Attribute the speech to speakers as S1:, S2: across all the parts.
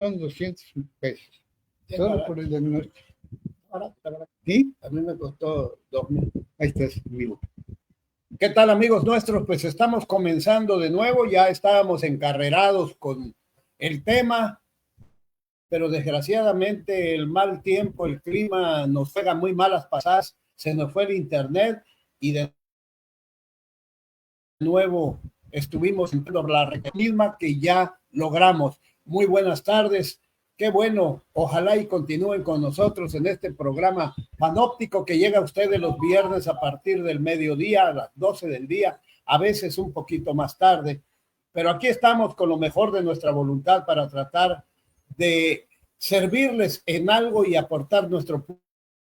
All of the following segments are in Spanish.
S1: 200 pesos. Solo por el diagnóstico. ¿Sí? A mí me costó 2,000. Ahí estás, vivo.
S2: ¿Qué tal, amigos nuestros? Pues estamos comenzando de nuevo, ya estábamos encarrerados con el tema, pero desgraciadamente el mal tiempo, el clima nos juega muy malas pasadas, se nos fue el internet y de nuevo estuvimos en la misma que ya logramos. Muy buenas tardes, qué bueno, ojalá y continúen con nosotros en este programa panóptico que llega a ustedes los viernes a partir del mediodía, a las 12 del día, a veces un poquito más tarde, pero aquí estamos con lo mejor de nuestra voluntad para tratar de servirles en algo y aportar nuestro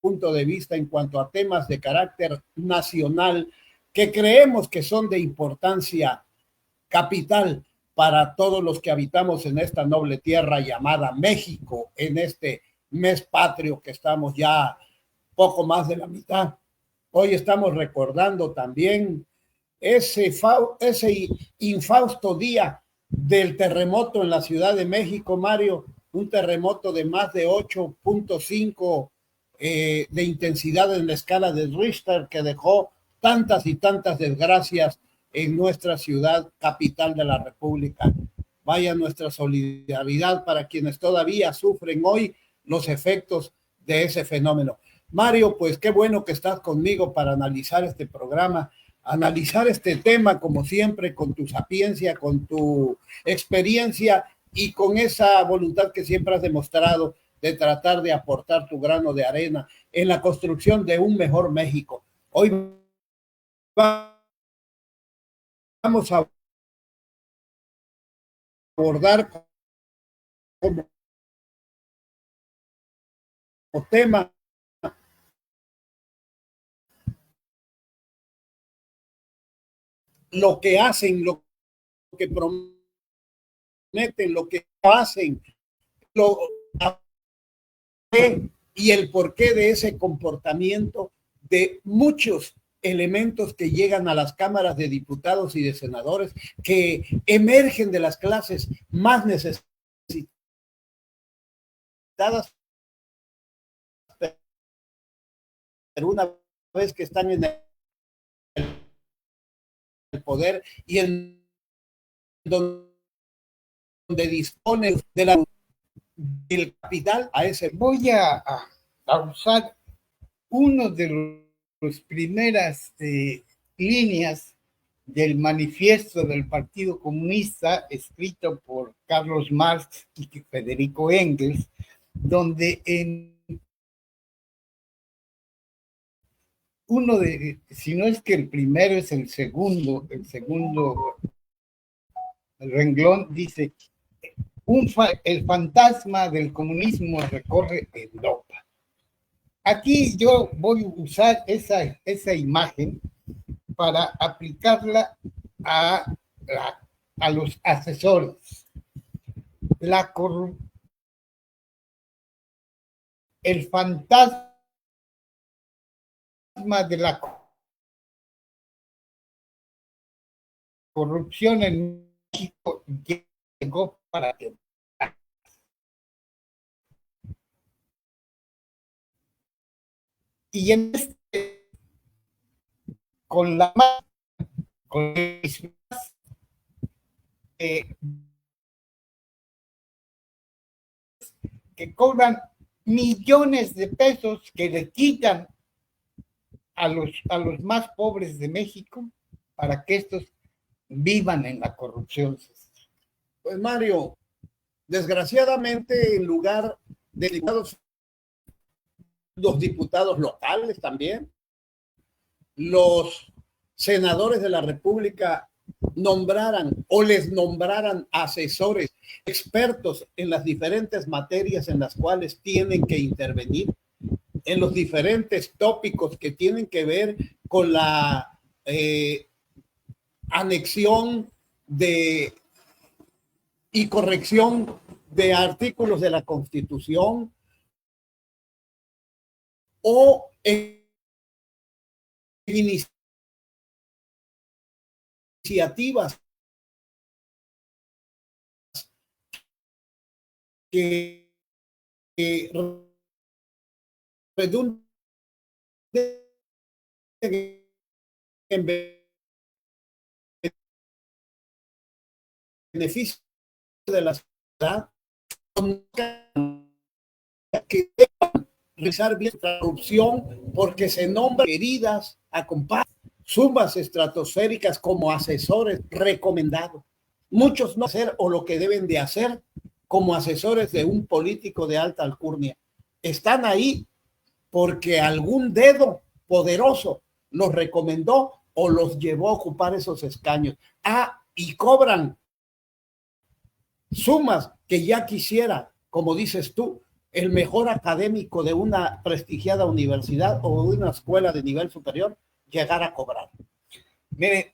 S2: punto de vista en cuanto a temas de carácter nacional que creemos que son de importancia capital para todos los que habitamos en esta noble tierra llamada México, en este mes patrio que estamos ya poco más de la mitad. Hoy estamos recordando también ese infausto día del terremoto en la Ciudad de México, Mario, un terremoto de más de 8.5 de intensidad en la escala de Richter que dejó tantas y tantas desgracias en nuestra ciudad capital de la República. Vaya nuestra solidaridad para quienes todavía sufren hoy los efectos de ese fenómeno. Mario, pues qué bueno que estás conmigo para analizar este programa, analizar este tema como siempre con tu sapiencia, con tu experiencia y con esa voluntad que siempre has demostrado de tratar de aportar tu grano de arena en la construcción de un mejor México. Hoy vamos a abordar como tema lo que hacen, lo que prometen, lo que hacen, lo y el porqué de ese comportamiento de muchos elementos que llegan a las cámaras de diputados y de senadores, que emergen de las clases más necesitadas, pero una vez que están en el poder y en donde disponen de del capital a ese.
S1: Voy a usar uno de las primeras líneas del manifiesto del Partido Comunista escrito por Carlos Marx y Federico Engels, donde en uno de, si no es que el primero es el segundo renglón dice, el fantasma del comunismo recorre Europa. Aquí yo voy a usar esa imagen para aplicarla a los asesores. El fantasma de la corrupción en México llegó para que y en con la con que cobran millones de pesos que le quitan a los más pobres de México para que estos vivan en la corrupción.
S2: Pues Mario, desgraciadamente en lugar de los diputados locales también, los senadores de la República nombraran o les nombraran asesores, expertos en las diferentes materias en las cuales tienen que intervenir, en los diferentes tópicos que tienen que ver con la anexión de y corrección de artículos de la Constitución o en iniciativas que redunde en beneficio de la sociedad, que deben realizar bien la corrupción porque se nombran queridas a compadres, sumas estratosféricas como asesores recomendados. Muchos no hacer o lo que deben de hacer como asesores de un político de alta alcurnia. Están ahí porque algún dedo poderoso los recomendó o los llevó a ocupar esos escaños. Y cobran sumas que ya quisiera, como dices tú, el mejor académico de una prestigiada universidad o de una escuela de nivel superior llegar a cobrar.
S1: Miren,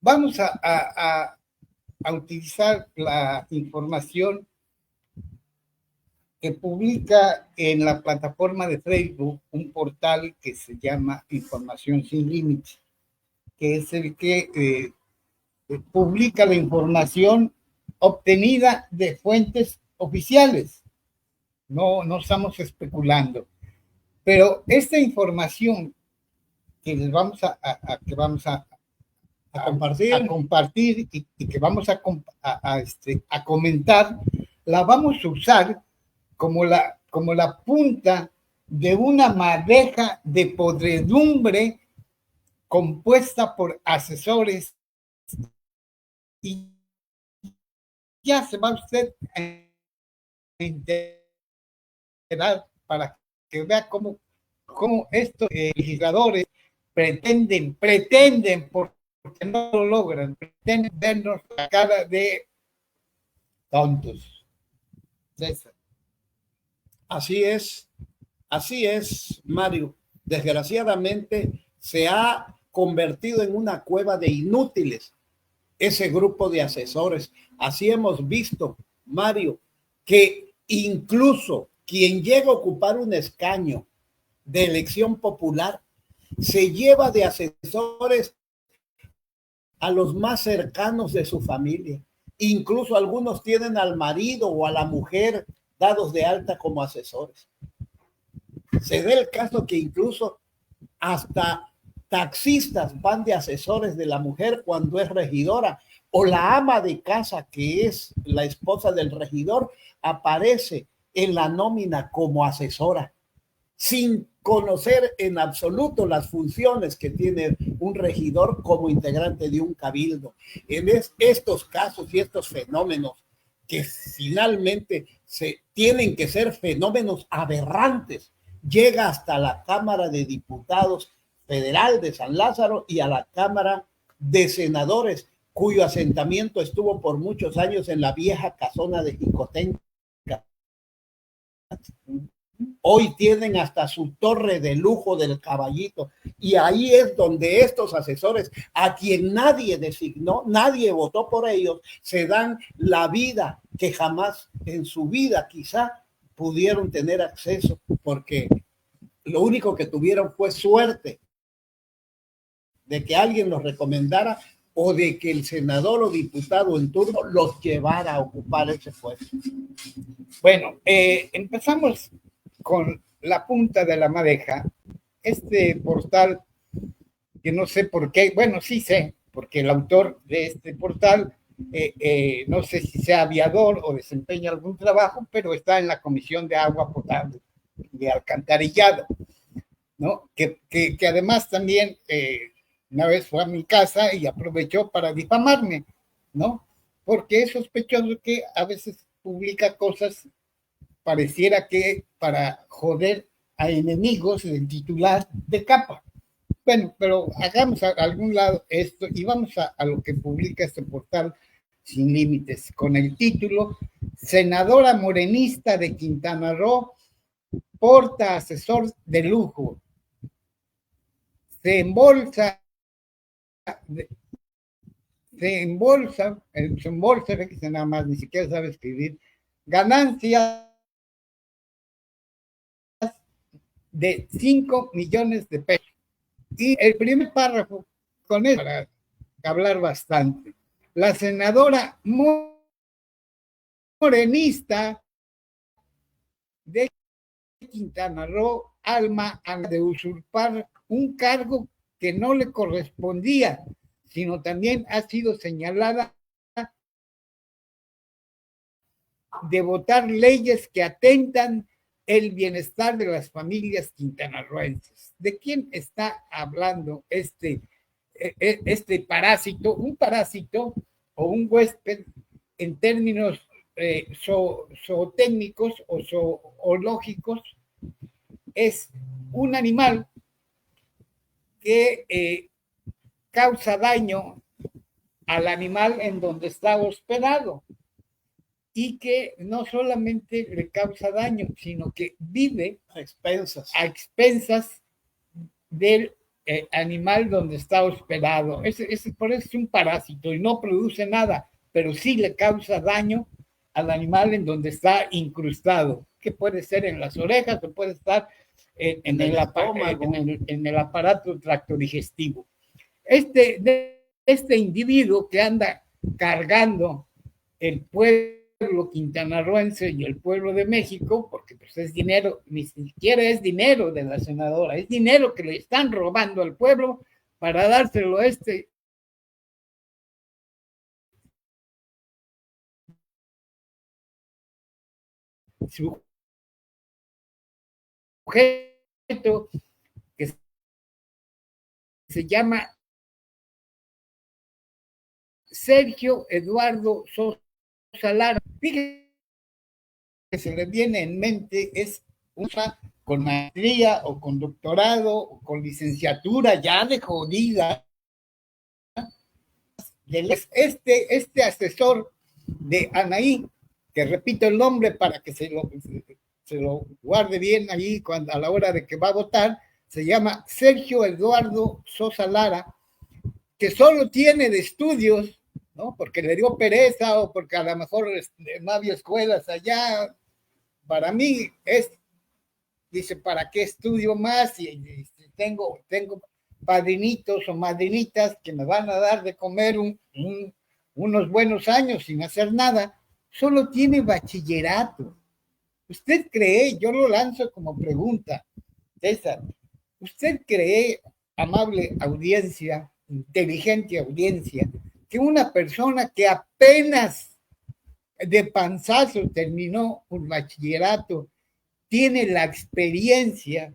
S1: vamos a utilizar la información que publica en la plataforma de Facebook un portal que se llama Información Sin Límites, que es el que publica la información obtenida de fuentes oficiales. No estamos especulando. Pero esta información que les vamos que vamos a compartir y que vamos a comentar, la vamos a usar como la punta de una madeja de podredumbre compuesta por asesores, y ya se va usted a enterar para que vea cómo estos legisladores pretenden, porque no lo logran, pretenden vernos la cara de tontos. César.
S2: Así es, Mario. Desgraciadamente se ha convertido en una cueva de inútiles ese grupo de asesores. Así hemos visto, Mario, que incluso quien llega a ocupar un escaño de elección popular se lleva de asesores a los más cercanos de su familia. Incluso algunos tienen al marido o a la mujer dados de alta como asesores. Se da el caso que incluso hasta taxistas van de asesores de la mujer cuando es regidora, o la ama de casa, que es la esposa del regidor, aparece en la nómina como asesora, sin conocer en absoluto las funciones que tiene un regidor como integrante de un cabildo. En estos casos y estos fenómenos que finalmente se tienen que ser fenómenos aberrantes, llega hasta la Cámara de Diputados Federal de San Lázaro y a la Cámara de Senadores, cuyo asentamiento estuvo por muchos años en la vieja casona de Jicotenca. Hoy tienen hasta su torre de lujo del Caballito, y ahí es donde estos asesores, a quien nadie designó, nadie votó por ellos, se dan la vida que jamás en su vida quizá pudieron tener acceso, porque lo único que tuvieron fue suerte de que alguien los recomendara o de que el senador o diputado en turno los llevara a ocupar ese puesto.
S1: Bueno, empezamos con la punta de la madeja. Este portal, que no sé por qué, bueno, sí sé, porque el autor de este portal, no sé si sea aviador o desempeña algún trabajo, pero está en la Comisión de Agua Potable, de Alcantarillado, ¿no? Que además también una vez fue a mi casa y aprovechó para difamarme, ¿no? Porque es sospechoso que a veces publica cosas, pareciera que para joder a enemigos del titular de capa. Bueno, pero hagamos a algún lado esto y vamos a lo que publica este portal Sin Límites, con el título: senadora morenista de Quintana Roo porta asesor de lujo, se embolsa, que nada más, ni siquiera sabe escribir, ganancias de 5 millones de pesos. Y el primer párrafo, con eso, para hablar bastante. La senadora morenista de Quintana Roo, Alma, de usurpar un cargo que no le correspondía, sino también ha sido señalada de votar leyes que atentan el bienestar de las familias quintanarroenses. ¿De quién está hablando este parásito? Un parásito o un huésped en términos zootécnicos o zoológicos es un animal que causa daño al animal en donde está hospedado y que no solamente le causa daño, sino que vive
S2: a expensas
S1: del animal donde está hospedado. Por eso es un parásito y no produce nada, pero sí le causa daño al animal en donde está incrustado, que puede ser en las orejas o puede estar en el aparato tractodigestivo. Este individuo que anda cargando el pueblo quintanarroense y el pueblo de México, porque pues es dinero, ni siquiera es dinero de la senadora, es dinero que le están robando al pueblo para dárselo a este sujeto que se llama Sergio Eduardo Sosa Lara. Fíjese que se le viene en mente es una con maestría o con doctorado o con licenciatura ya de jodida. Este asesor de Anaí, que repito el nombre para que se lo guarde bien ahí a la hora de que va a votar, se llama Sergio Eduardo Sosa Lara, que solo tiene de estudios, ¿no? Porque le dio pereza o porque a lo mejor no había escuelas allá. Para mí dice, ¿para qué estudio más? Y tengo padrinitos o madrinitas que me van a dar de comer unos buenos años sin hacer nada. Solo tiene bachillerato. ¿Usted cree? Yo lo lanzo como pregunta, César. ¿Usted cree, amable audiencia, inteligente audiencia, que una persona que apenas de panzazo terminó un bachillerato tiene la experiencia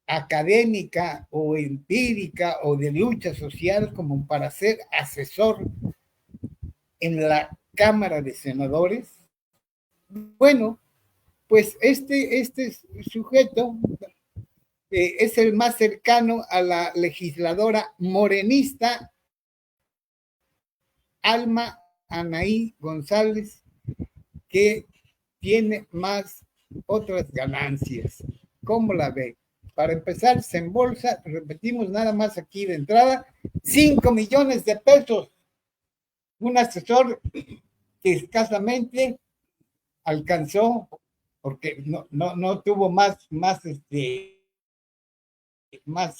S1: académica o empírica o de lucha social como para ser asesor en la Cámara de Senadores? Bueno, pues este sujeto es el más cercano a la legisladora morenista Alma Anaí González, que tiene más otras ganancias. ¿Cómo la ve? Para empezar, se embolsa, repetimos nada más aquí de entrada, 5 millones de pesos. Un asesor que escasamente alcanzó, porque no tuvo más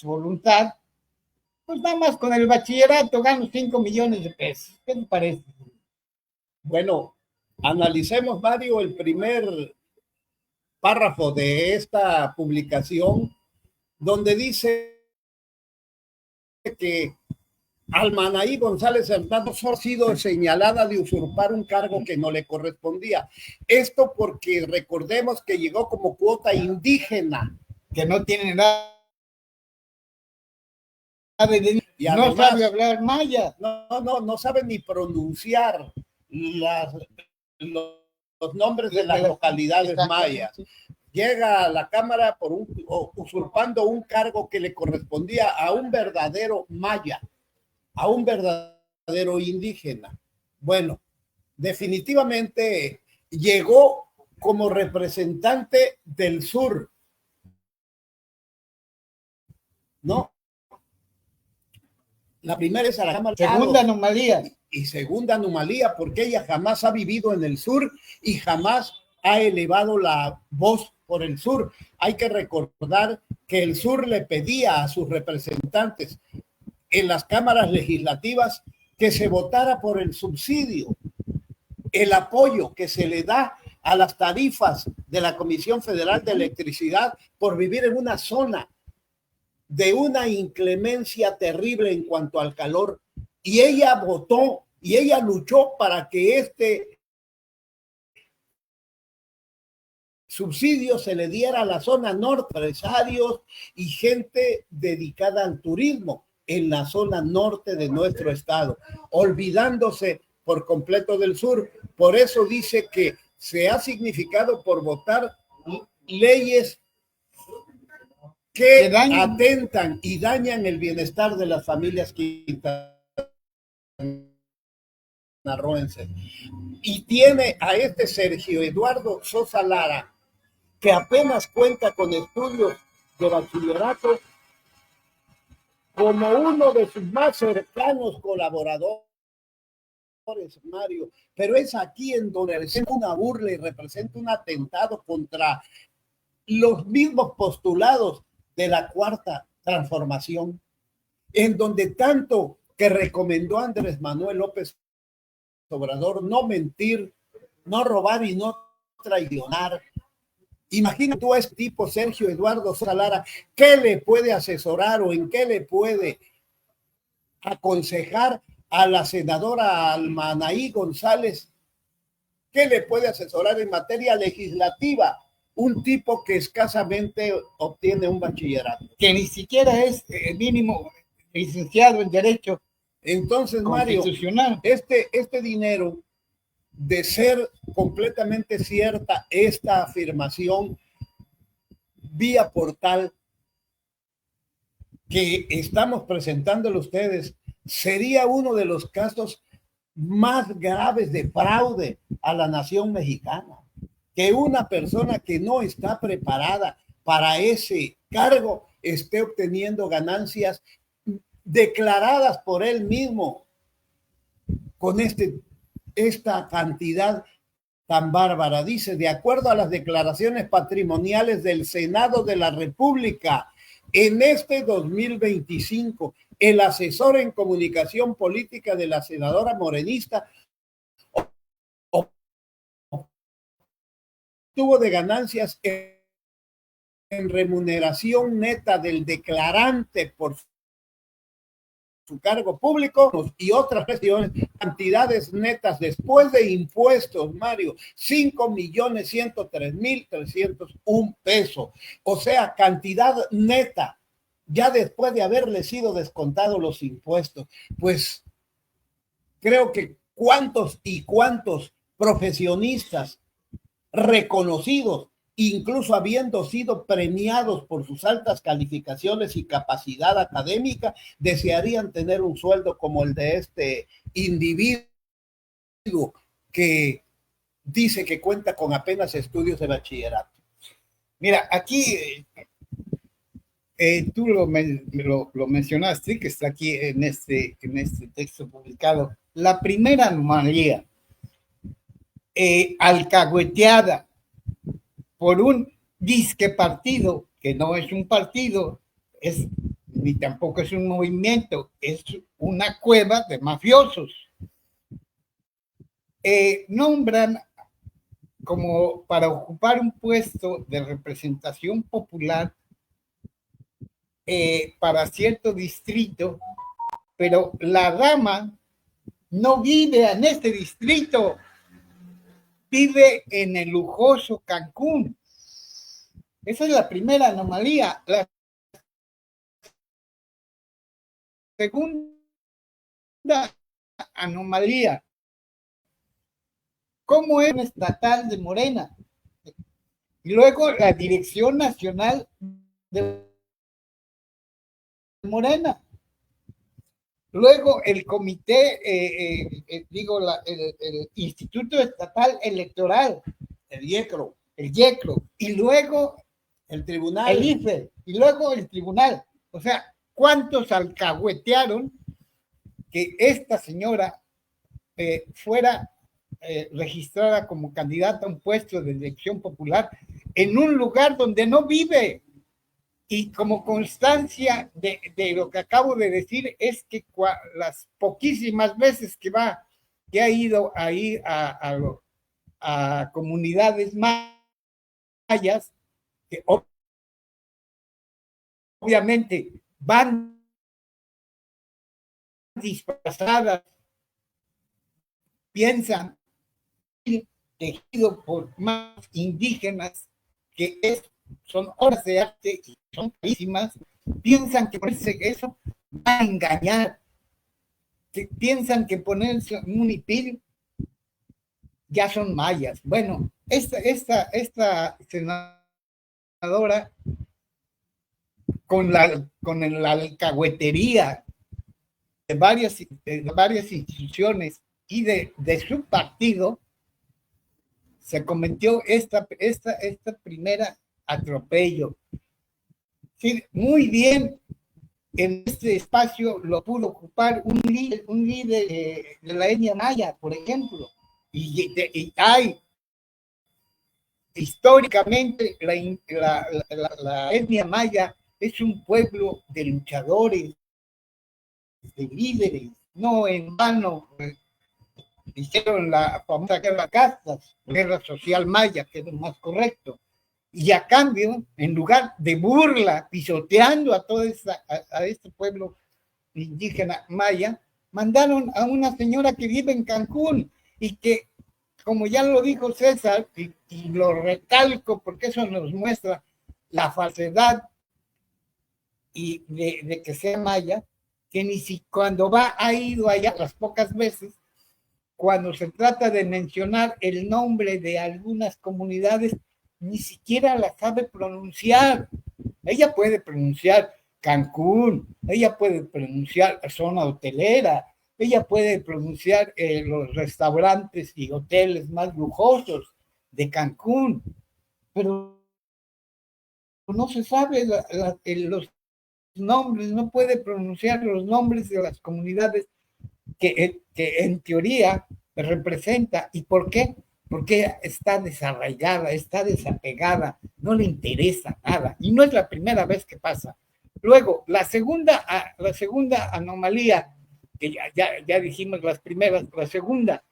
S1: voluntad, pues nada más con el bachillerato gano 5 millones de pesos. ¿Qué te parece?
S2: Bueno, analicemos, Mario, el primer párrafo de esta publicación, donde dice que Alma Anaí González Hernández ha sido señalada de usurpar un cargo que no le correspondía. Esto porque recordemos que llegó como cuota indígena.
S1: Que no tiene nada de...
S2: Y además,
S1: no sabe hablar maya.
S2: No sabe ni pronunciar los nombres de las localidades mayas. Llega a la Cámara usurpando un cargo que le correspondía a un verdadero maya, a un verdadero indígena. Bueno, definitivamente llegó como representante del sur, ¿no? La primera es a la Cámara.
S1: Segunda anomalía.
S2: Y segunda anomalía, porque ella jamás ha vivido en el sur y jamás ha elevado la voz por el sur. Hay que recordar que el sur le pedía a sus representantes en las cámaras legislativas que se votara por el subsidio, el apoyo que se le da a las tarifas de la Comisión Federal de Electricidad por vivir en una zona de una inclemencia terrible en cuanto al calor. Y ella votó y ella luchó para que este subsidio se le diera a la zona norte, empresarios y gente dedicada al turismo en la zona norte de nuestro estado, olvidándose por completo del sur. Por eso dice que se ha significado por votar leyes que atentan y dañan el bienestar de las familias quintanarroenses. Y tiene a este Sergio Eduardo Sosa Lara, que apenas cuenta con estudios de bachillerato, como uno de sus más cercanos colaboradores, Mario, pero es aquí en donde representa una burla y representa un atentado contra los mismos postulados de la Cuarta Transformación, en donde tanto que recomendó Andrés Manuel López Obrador no mentir, no robar y no traicionar. Imagina tú a este tipo, Sergio Eduardo Sosa Lara, ¿qué le puede asesorar o en qué le puede aconsejar a la senadora Almanaí González? ¿Qué le puede asesorar en materia legislativa? Un tipo que escasamente obtiene un bachillerato.
S1: Que ni siquiera es mínimo licenciado en Derecho.
S2: Entonces, Mario, este dinero, de ser completamente cierta esta afirmación vía portal que estamos presentándole a ustedes, sería uno de los casos más graves de fraude a la nación mexicana. Que una persona que no está preparada para ese cargo esté obteniendo ganancias declaradas por él mismo con esta cantidad tan bárbara. Dice, de acuerdo a las declaraciones patrimoniales del Senado de la República, en este 2025, el asesor en comunicación política de la senadora morenista tuvo de ganancias en remuneración neta del declarante por su cargo público y otras cuestiones, cantidades netas después de impuestos, Mario, 5,103,301 pesos. O sea, cantidad neta, ya después de haberle sido descontados los impuestos. Pues creo que cuántos y cuántos profesionistas reconocidos, incluso habiendo sido premiados por sus altas calificaciones y capacidad académica, desearían tener un sueldo como el de este individuo que dice que cuenta con apenas estudios de bachillerato.
S1: Mira, aquí tú lo mencionaste, que está aquí en este texto publicado. La primera anomalía alcahueteada por un disque partido, que no es un partido, ni tampoco es un movimiento, es una cueva de mafiosos. Nombran como para ocupar un puesto de representación popular para cierto distrito, pero la dama no vive en este distrito, vive en el lujoso Cancún. Esa es la primera anomalía. La segunda anomalía, ¿cómo es un estatal de Morena? Y luego la Dirección Nacional de Morena. Luego el comité, el Instituto Estatal Electoral, el IECRO, y luego el tribunal, el IFE, y luego el tribunal. O sea, ¿cuántos alcahuetearon que esta señora fuera registrada como candidata a un puesto de elección popular en un lugar donde no vive? Y como constancia de lo que acabo de decir, es que las poquísimas veces que va que ha ido ahí a comunidades mayas, que obviamente van disfrazadas, piensan tejido por más indígenas, son obras de arte y son carísimas, piensan que ponerse eso va a engañar, piensan que ponerse un hipil ya son mayas. Bueno, esta senadora con la alcahuetería de varias instituciones y de su partido, se cometió esta primera atropello. Sí, muy bien, en este espacio lo pudo ocupar un líder de la etnia maya, por ejemplo, y hay históricamente la etnia maya es un pueblo de luchadores, de líderes, no en vano hicieron la famosa guerra castas, guerra social maya, que es lo más correcto. Y a cambio, en lugar de burla, pisoteando a este pueblo indígena maya, mandaron a una señora que vive en Cancún y que, como ya lo dijo César, y lo recalco porque eso nos muestra la falsedad y de que sea maya, que ni si cuando ha ido allá las pocas veces, cuando se trata de mencionar el nombre de algunas comunidades, ni siquiera la sabe pronunciar. Ella puede pronunciar Cancún, ella puede pronunciar zona hotelera, ella puede pronunciar los restaurantes y hoteles más lujosos de Cancún, pero no se sabe los nombres, no puede pronunciar los nombres de las comunidades que en teoría representa. ¿Y por qué? Porque está desarraigada, está desapegada, no le interesa nada. Y no es la primera vez que pasa. Luego, la segunda anomalía, que ya dijimos las primeras, la segunda,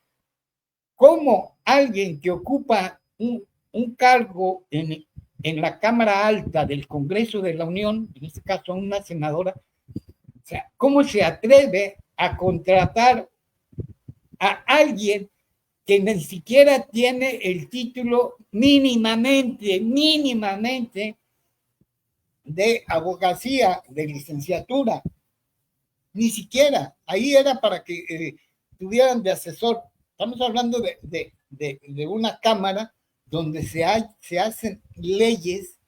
S1: ¿cómo alguien que ocupa un cargo en la Cámara Alta del Congreso de la Unión, en este caso una senadora, o sea, ¿cómo se atreve a contratar a alguien que ni siquiera tiene el título mínimamente de abogacía, de licenciatura? Ni siquiera. Ahí era para que tuvieran de asesor. Estamos hablando de una cámara donde se hacen leyes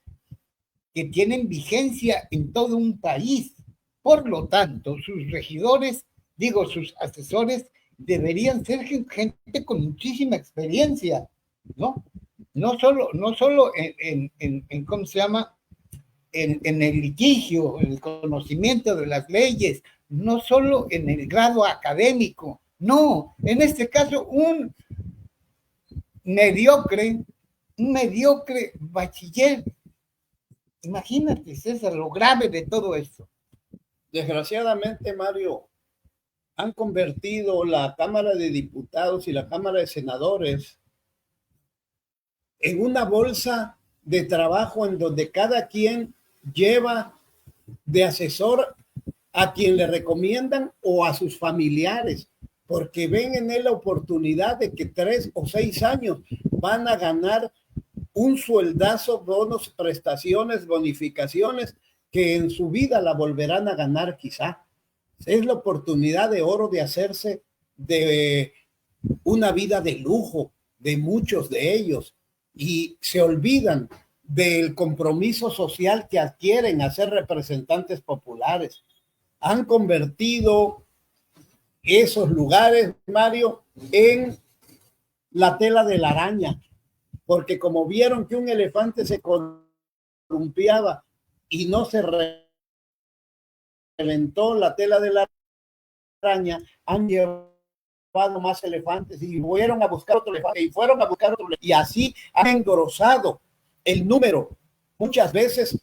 S1: que tienen vigencia en todo un país. Por lo tanto, sus regidores, sus asesores, deberían ser gente con muchísima experiencia, ¿no? No solo en ¿cómo se llama? En el litigio, en el conocimiento de las leyes, no solo en el grado académico, no, en este caso un mediocre bachiller. Imagínate, César, lo grave de todo esto.
S2: Desgraciadamente, Mario, han convertido la Cámara de Diputados y la Cámara de Senadores en una bolsa de trabajo en donde cada quien lleva de asesor a quien le recomiendan o a sus familiares, porque ven en él la oportunidad de que 3 o 6 años van a ganar un sueldazo, bonos, prestaciones, bonificaciones, que en su vida la volverán a ganar quizá. Es la oportunidad de oro de hacerse de una vida de lujo de muchos de ellos y se olvidan del compromiso social que adquieren a ser representantes populares. Han convertido esos lugares, Mario, en la tela de la araña, porque como vieron que un elefante se columpiaba y no se reventó la tela de la araña, han llevado más elefantes y fueron a buscar otro elefante y así han engrosado el número, muchas veces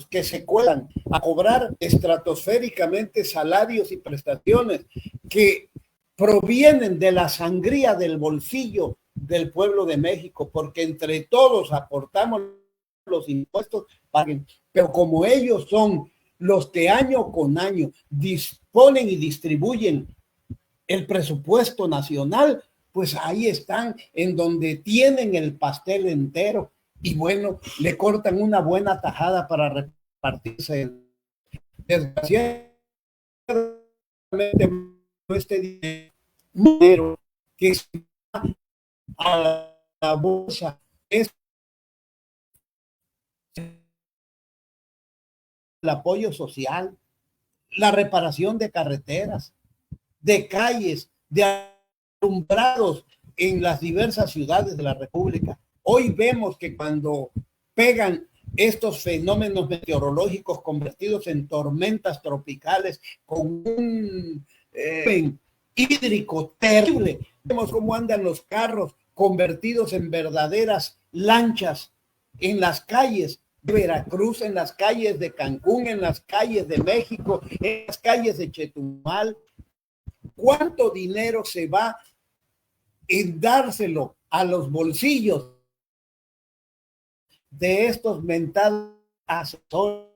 S2: que se cuelan a cobrar estratosféricamente salarios y prestaciones que provienen de la sangría del bolsillo del pueblo de México, porque entre todos aportamos los impuestos, pero como ellos son los que año con año disponen y distribuyen el presupuesto nacional, pues ahí están, en donde tienen el pastel entero, y bueno, le cortan una buena tajada para repartirse. Desgraciadamente, este dinero que se va a la bolsa es el apoyo social, la reparación de carreteras, de calles, de alumbrados en las diversas ciudades de la República. Hoy vemos que cuando pegan estos fenómenos meteorológicos convertidos en tormentas tropicales con un hídrico terrible, vemos cómo andan los carros convertidos en verdaderas lanchas en las calles de Veracruz, en las calles de Cancún, en las calles de México, en las calles de Chetumal. ¿Cuánto dinero se va en dárselo a los bolsillos de estos mentados asesores?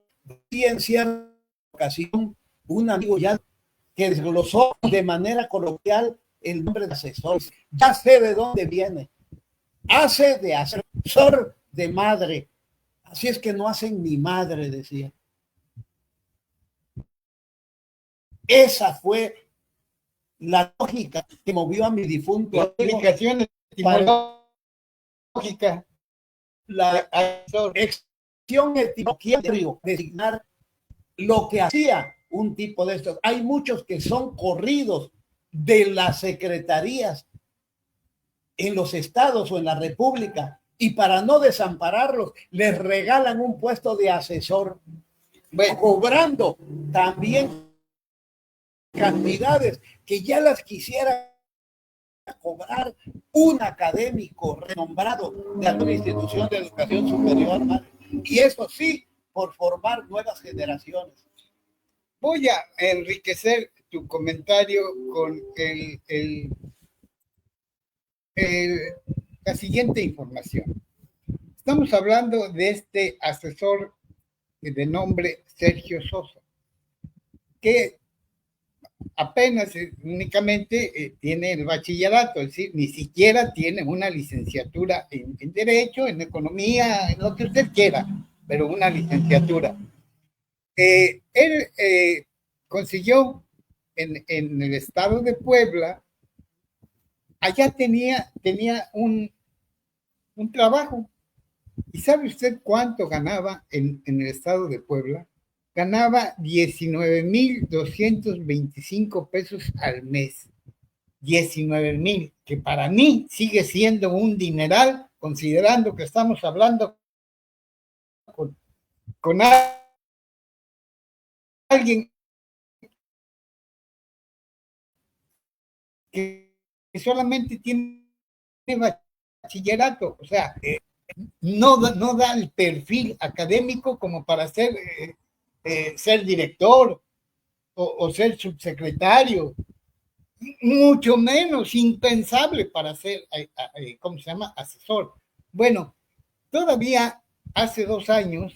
S2: Y en cierta ocasión, un amigo ya que desglosó de manera coloquial el nombre de asesores. Ya sé de dónde viene. Hace de asesor de madre. Así es que no hacen ni madre, decía. Esa fue la lógica que movió a mi difunto.
S1: La explicación etimológica.
S2: La expresión etimológica de designar lo que hacía un tipo de estos. Hay muchos que son corridos de las secretarías en los estados o en la república, y para no desampararlos les regalan un puesto de asesor, cobrando también cantidades que ya las quisiera cobrar un académico renombrado de alguna institución de educación superior, y eso sí, por formar nuevas generaciones.
S1: Voy a enriquecer tu comentario con la siguiente información. Estamos hablando de este asesor de nombre Sergio Sosa, que apenas únicamente tiene el bachillerato, es decir, ni siquiera tiene una licenciatura en Derecho, en Economía, en lo que usted quiera, pero una licenciatura. Él consiguió en el estado de Puebla, allá tenía un trabajo. ¿Y sabe usted cuánto ganaba en el estado de Puebla? Ganaba 19,225 pesos al mes. 19,000, que para mí sigue siendo un dineral, considerando que estamos hablando con alguien que solamente tiene bachillerato, o sea, no da el perfil académico como para ser director o ser subsecretario, mucho menos, impensable para ser, ¿cómo se llama?, asesor. Bueno, todavía hace 2 años,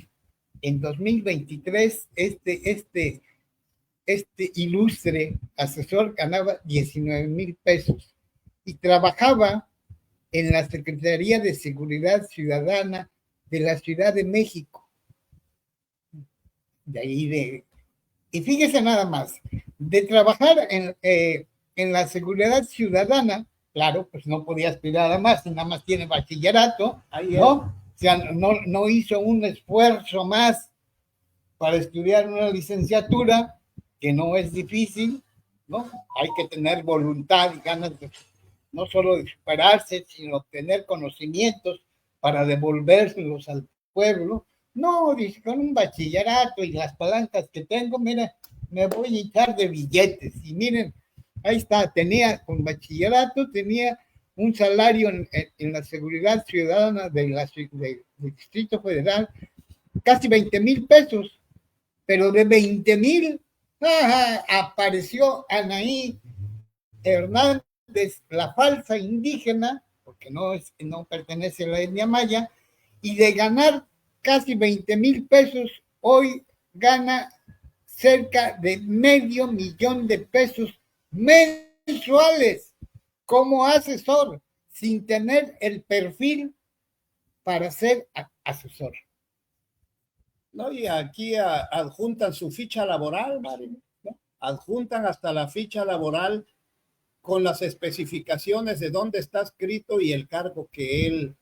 S1: en 2023, este ilustre asesor ganaba 19,000 pesos y trabajaba en la Secretaría de Seguridad Ciudadana de la Ciudad de México. Y fíjese nada más, de trabajar en la seguridad ciudadana, claro, pues no podía aspirar a más, nada más tiene bachillerato, ¿no? O sea, no hizo un esfuerzo más para estudiar una licenciatura, que no es difícil, ¿no? Hay que tener voluntad y ganas de no solo de superarse, sino tener conocimientos para devolvérselos al pueblo. No, dice, con un bachillerato y las palancas que tengo, mira, me voy a hinchar de billetes. Y miren, ahí está, con bachillerato, tenía un salario en la seguridad ciudadana del Distrito Federal, casi 20,000 pesos, pero de 20,000, apareció Anaí Hernández, la falsa indígena, porque no pertenece a la etnia maya, y de ganar casi 20,000 pesos, hoy gana cerca de $500,000 mensuales como asesor, sin tener el perfil para ser asesor.
S2: No, y aquí adjuntan su ficha laboral, Mario, ¿no? Adjuntan hasta la ficha laboral con las especificaciones de dónde está escrito y el cargo que él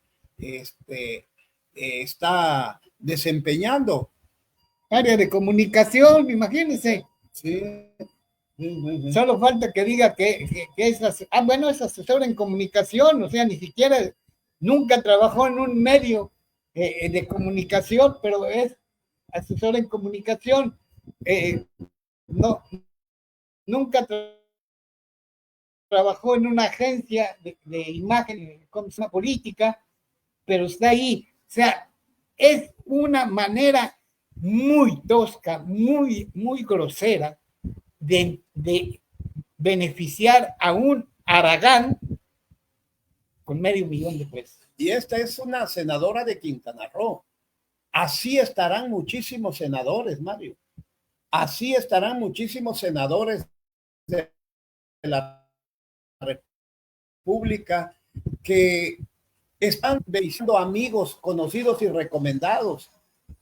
S2: está desempeñando.
S1: Área de comunicación, imagínense.
S2: Sí.
S1: Solo falta que diga que es, bueno, es asesor en comunicación, o sea, ni siquiera, nunca trabajó en un medio de comunicación, pero es asesor en comunicación. No, nunca trabajó en una agencia de imagen, como se llama, política, pero está ahí. O sea, es una manera muy tosca, muy grosera de beneficiar a un Aragán con $500,000.
S2: Y esta es una senadora de Quintana Roo. Así estarán muchísimos senadores, Mario. Así estarán muchísimos senadores de la República que están visitando amigos, conocidos y recomendados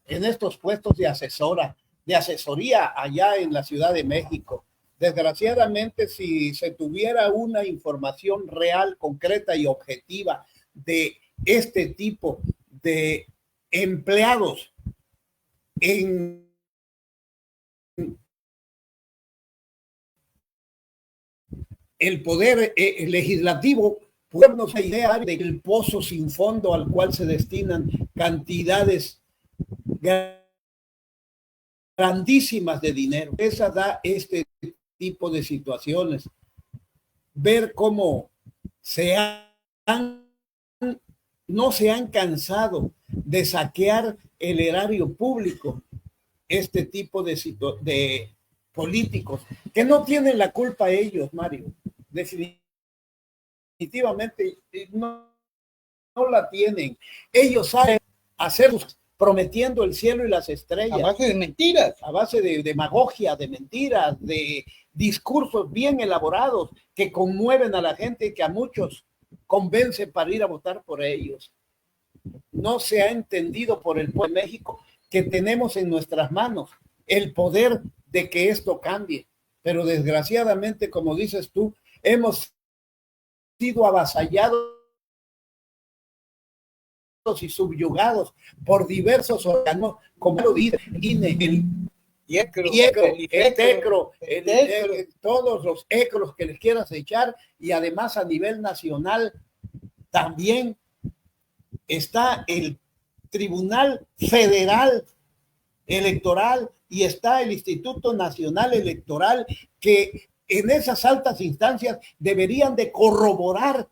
S2: en estos puestos de asesoría allá en la Ciudad de México. Desgraciadamente, si se tuviera una información real, concreta y objetiva de este tipo de empleados en el poder legislativo, podemos tener idea del pozo sin fondo al cual se destinan cantidades grandísimas de dinero. Esa da este tipo de situaciones. Ver cómo no se han cansado de saquear el erario público este tipo de políticos, que no tienen la culpa ellos, Mario. Definitivamente no la tienen. Ellos saben hacer prometiendo el cielo y las estrellas.
S1: A base de mentiras.
S2: A base de demagogia, de mentiras, de discursos bien elaborados que conmueven a la gente y que a muchos convencen para ir a votar por ellos. No se ha entendido por el pueblo de México que tenemos en nuestras manos el poder de que esto cambie. Pero desgraciadamente, como dices tú, hemos sido avasallados y subyugados por diversos órganos, como lo dice el ECRO, todos los ECROs que les quieras echar, y además a nivel nacional también está el Tribunal Federal Electoral y está el Instituto Nacional Electoral, que en esas altas instancias deberían de corroborar,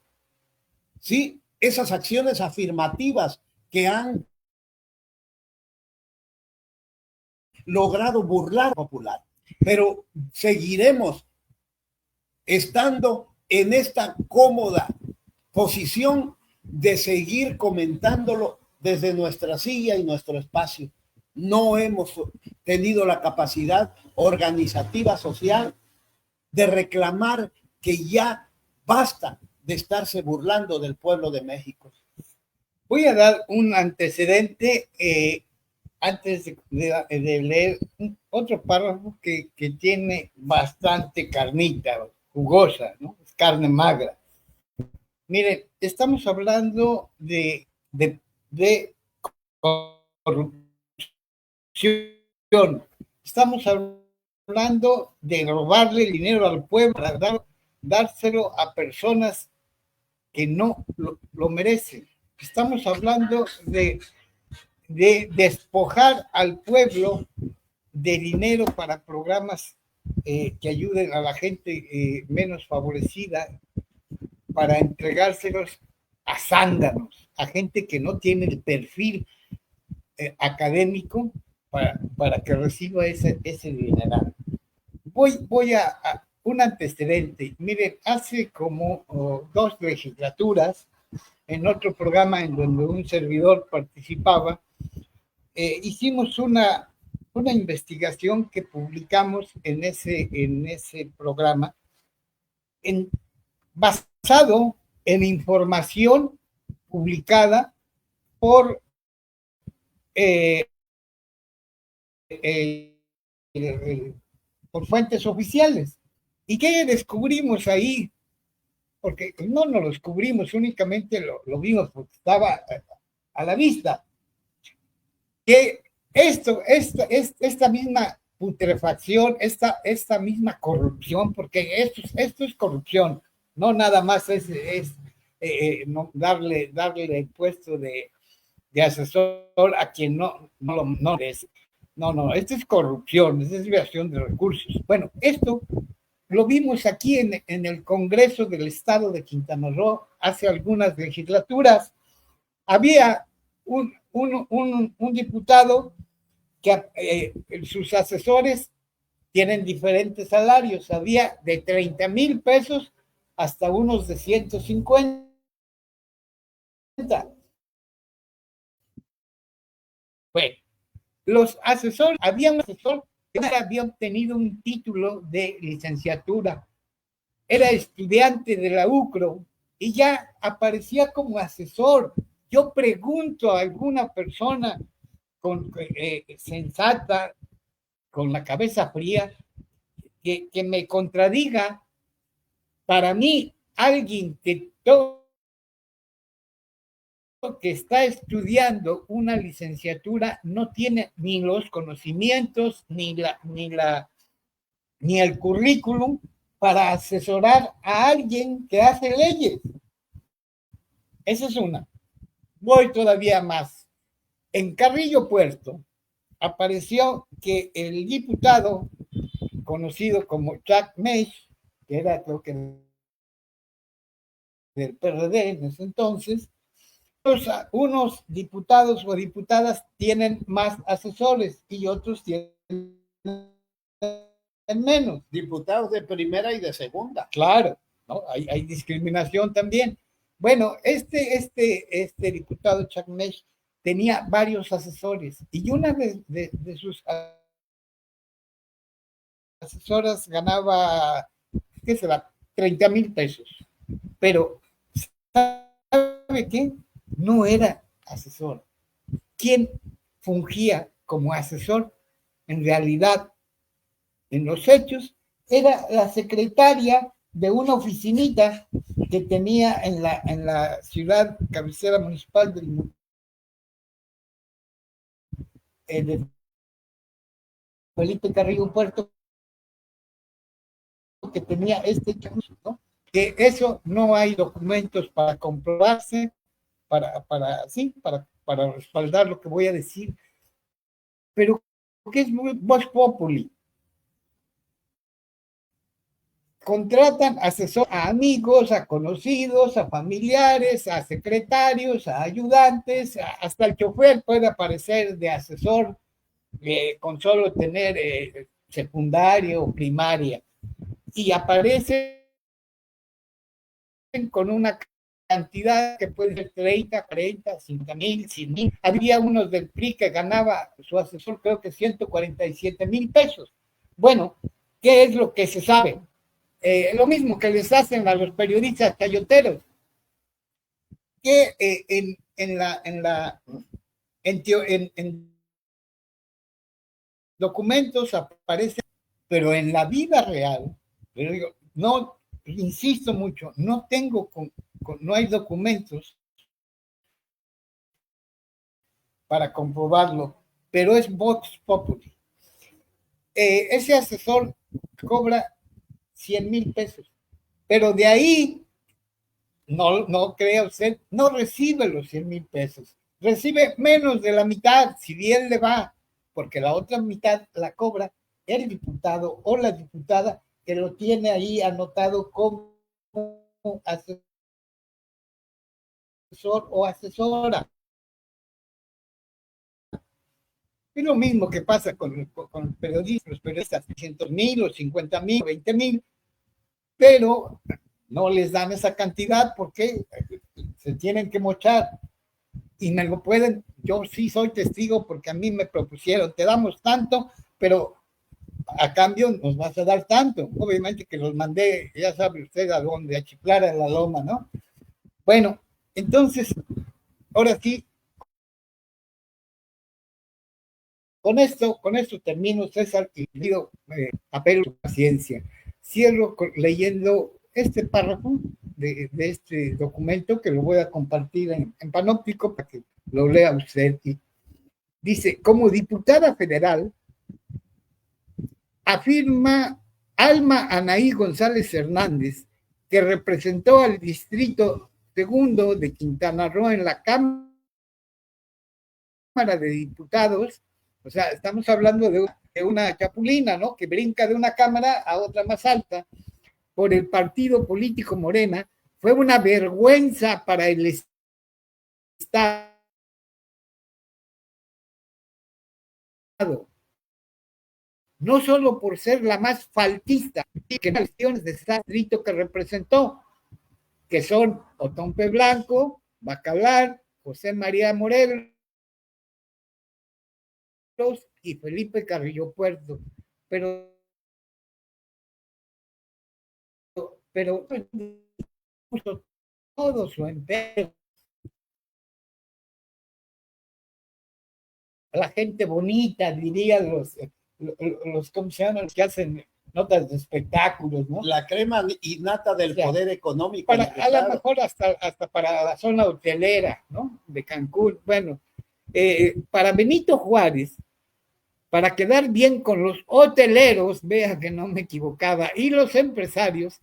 S2: ¿sí?, esas acciones afirmativas que han logrado burlar popular. Pero seguiremos estando en esta cómoda posición de seguir comentándolo desde nuestra silla y nuestro espacio. No hemos tenido la capacidad organizativa social de reclamar que ya basta de estarse burlando del pueblo de México.
S1: Voy a dar un antecedente antes de leer otro párrafo que tiene bastante carnita, jugosa, ¿no? Es carne magra. Miren, estamos hablando de corrupción. Estamos hablando de robarle el dinero al pueblo para dárselo a personas que no lo merecen. Estamos hablando de despojar al pueblo de dinero para programas que ayuden a la gente menos favorecida, para entregárselos a zánganos, a gente que no tiene el perfil académico para que reciba ese dinero. Voy a un antecedente. Miren, hace como 2 legislaturas, en otro programa en donde un servidor participaba, hicimos una investigación que publicamos en ese programa, basado en información publicada por eh, eh, por fuentes oficiales. ¿Y qué descubrimos ahí? Porque no nos lo descubrimos, únicamente lo vimos porque estaba a la vista. Que esta misma putrefacción, esta misma corrupción, porque esto es corrupción, no nada más es no, darle el puesto de asesor a quien no es. No, esto es corrupción, esto es desviación de recursos. Bueno, esto lo vimos aquí en el Congreso del Estado de Quintana Roo hace algunas legislaturas. Había un diputado que sus asesores tienen diferentes salarios. Había de 30,000 pesos hasta unos de 150. Bueno, los asesores, había un asesor que había obtenido un título de licenciatura, era estudiante de la UCRO y ya aparecía como asesor. Yo pregunto a alguna persona sensata, con la cabeza fría, que me contradiga. Para mí, alguien que está estudiando una licenciatura no tiene ni los conocimientos, ni el currículum para asesorar a alguien que hace leyes. Esa es una. Voy todavía más. En Carrillo Puerto apareció que el diputado conocido como Jack Mesh, que era creo que del PRD en ese entonces, unos diputados o diputadas tienen más asesores y otros tienen menos.
S2: Diputados de primera y de segunda.
S1: Claro, ¿no? Hay discriminación también. Bueno, este diputado Chuck Mesh tenía varios asesores y una de sus asesoras ganaba, ¿qué será? 30,000 pesos. Pero, ¿sabe qué? No era asesor. ¿Quién fungía como asesor? En realidad, en los hechos, era la secretaria de una oficinita que tenía en la ciudad cabecera municipal de Felipe Carrillo Puerto, que tenía ¿no? Que eso no hay documentos para comprobarse, para respaldar lo que voy a decir, pero que es muy vox populi. Contratan asesor a amigos, a conocidos, a familiares, a secretarios, a ayudantes, hasta el chofer puede aparecer de asesor con solo tener secundaria o primaria. Y aparecen con una cantidad que puede ser 30, 40, 50,000, 100,000. Había unos del PRI que ganaba su asesor, creo que 147,000 pesos. Bueno, ¿qué es lo que se sabe? Lo mismo que les hacen a los periodistas chayoteros, que en documentos aparece, pero en la vida real, pero digo, no, insisto mucho, no no hay documentos para comprobarlo, pero es Vox Populi. Ese asesor cobra 100,000 pesos, pero de ahí, no crea usted, no recibe los 100,000 pesos, recibe menos de la mitad, si bien le va, porque la otra mitad la cobra el diputado o la diputada que lo tiene ahí anotado como asesor o asesora. Es lo mismo que pasa con los periodistas, 300,000 o 50,000, 20,000, pero no les dan esa cantidad porque se tienen que mochar y me lo pueden, yo sí soy testigo porque a mí me propusieron, te damos tanto, pero a cambio nos vas a dar tanto. Obviamente que los mandé, ya sabe usted a dónde, a chiflar en la loma, ¿no? Bueno, entonces, ahora sí, con esto termino, César, y pido apelo a su paciencia. Cierro leyendo este párrafo de este documento que lo voy a compartir en Panóptico para que lo lea usted. Y dice, como diputada federal, afirma Alma Anaí González Hernández, que representó al distrito segundo de Quintana Roo en la Cámara de Diputados. O sea, estamos hablando de una chapulina, ¿no? Que brinca de una cámara a otra más alta por el partido político Morena. Fue una vergüenza para el Estado. No solo por ser la más faltista que las elecciones de ese distrito que representó, que son Otompe Blanco, Bacalar, José María Morelos y Felipe Carrillo Puerto. Pero puso todo su empeño. La gente bonita, dirían ¿cómo se llaman? Los que hacen notas de espectáculos, ¿no?
S2: La crema innata del poder económico.
S1: A lo mejor hasta para la zona hotelera, ¿no? De Cancún. Bueno, para Benito Juárez, para quedar bien con los hoteleros, vea que no me equivocaba, y los empresarios,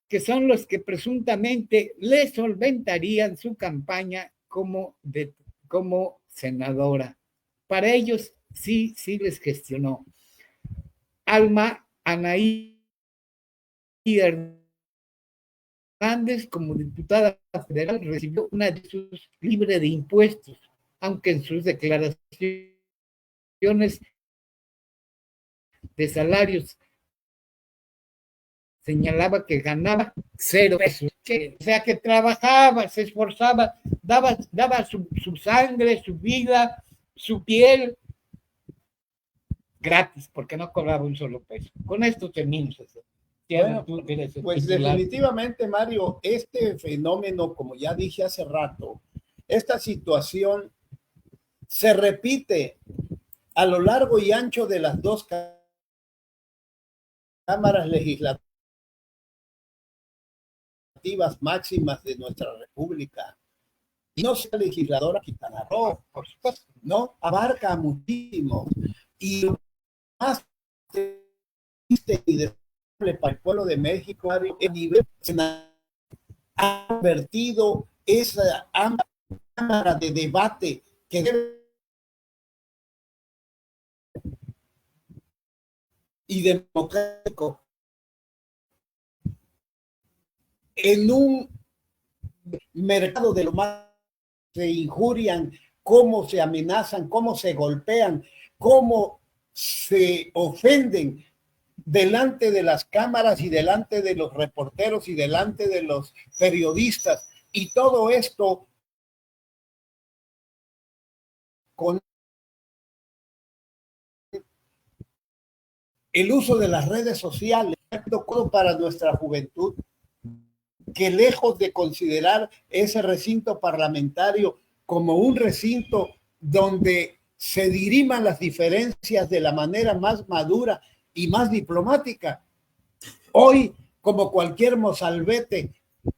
S1: que son los que presuntamente le solventarían su campaña como senadora. Para ellos sí les gestionó. Alma Anaí Hernández, como diputada federal, recibió una de sus libre de impuestos, aunque en sus declaraciones de salarios señalaba que ganaba 0 pesos, o sea que trabajaba, se esforzaba, daba su sangre, su vida, su piel gratis, porque no cobraba un solo peso. Con esto termino.
S2: Bueno, pues definitivamente, Mario, este fenómeno, como ya dije hace rato, esta situación se repite a lo largo y ancho de las dos cámaras legislativas máximas de nuestra república. Y no sea legisladora Quintana Roo, por supuesto, ¿no? Abarca muchísimo. Y lo más triste y desagradable para el pueblo de México, el nivel ha convertido esa cámara de debate que debe y democrático en un mercado de lo más se injurian, cómo se amenazan, cómo se golpean, cómo se ofenden delante de las cámaras y delante de los reporteros y delante de los periodistas. Y todo esto con el uso de las redes sociales para nuestra juventud, que lejos de considerar ese recinto parlamentario como un recinto donde se diriman las diferencias de la manera más madura y más diplomática, hoy, como cualquier mozalbete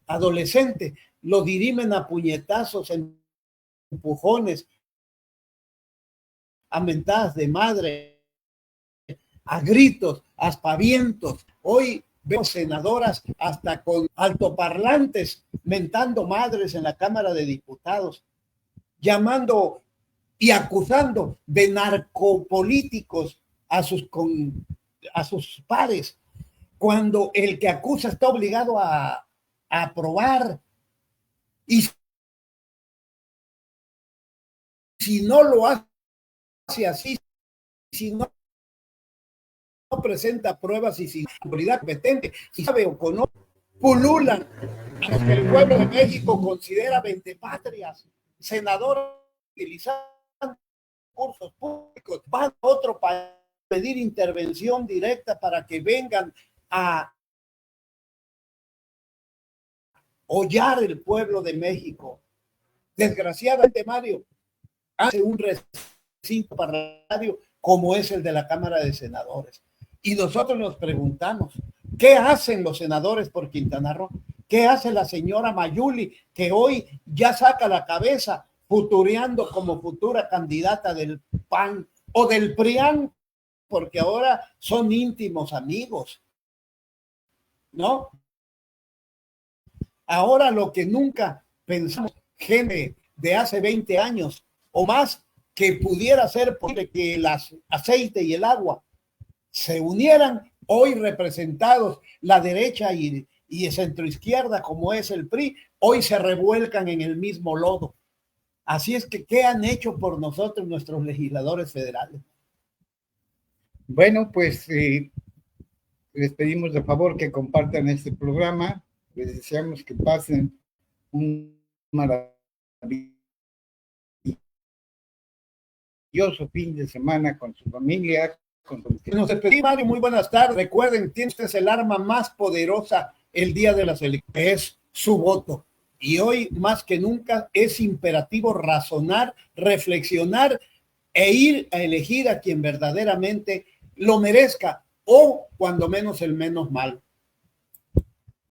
S2: adolescente, lo dirimen a puñetazos, empujones, a mentadas de madre, a gritos, a aspavientos. Hoy veo senadoras hasta con altoparlantes mentando madres en la Cámara de Diputados, llamando y acusando de narcopolíticos a sus pares, cuando el que acusa está obligado a aprobar. Y si no lo hace así, si no presenta pruebas y sin autoridad competente, si sabe o conoce, pululan a los que el pueblo de México considera vendepatrias, senadores utilizando recursos públicos, van a otro país a pedir intervención directa para que vengan a hollar el pueblo de México. Desgraciadamente, Mario, hace un recinto parlamentario como es el de la Cámara de Senadores. Y nosotros nos preguntamos, ¿qué hacen los senadores por Quintana Roo? ¿Qué hace la señora Mayuli, que hoy ya saca la cabeza futureando como futura candidata del PAN o del PRIAN? Porque ahora son íntimos amigos, ¿no? Ahora lo que nunca pensamos, gente de hace 20 años o más, que pudiera ser posible que el aceite y el agua se unieran, hoy representados la derecha y centroizquierda como es el PRI, hoy se revuelcan en el mismo lodo. Así es que, ¿qué han hecho por nosotros nuestros legisladores federales?
S1: Bueno, pues les pedimos de favor que compartan este programa. Les deseamos que pasen un maravilloso fin de semana con su familia.
S2: Nos despedimos, Mario, muy buenas tardes. Recuerden, tiene usted el arma más poderosa el día de las elecciones, es su voto. Y hoy, más que nunca, es imperativo razonar, reflexionar e ir a elegir a quien verdaderamente lo merezca, o cuando menos el menos malo.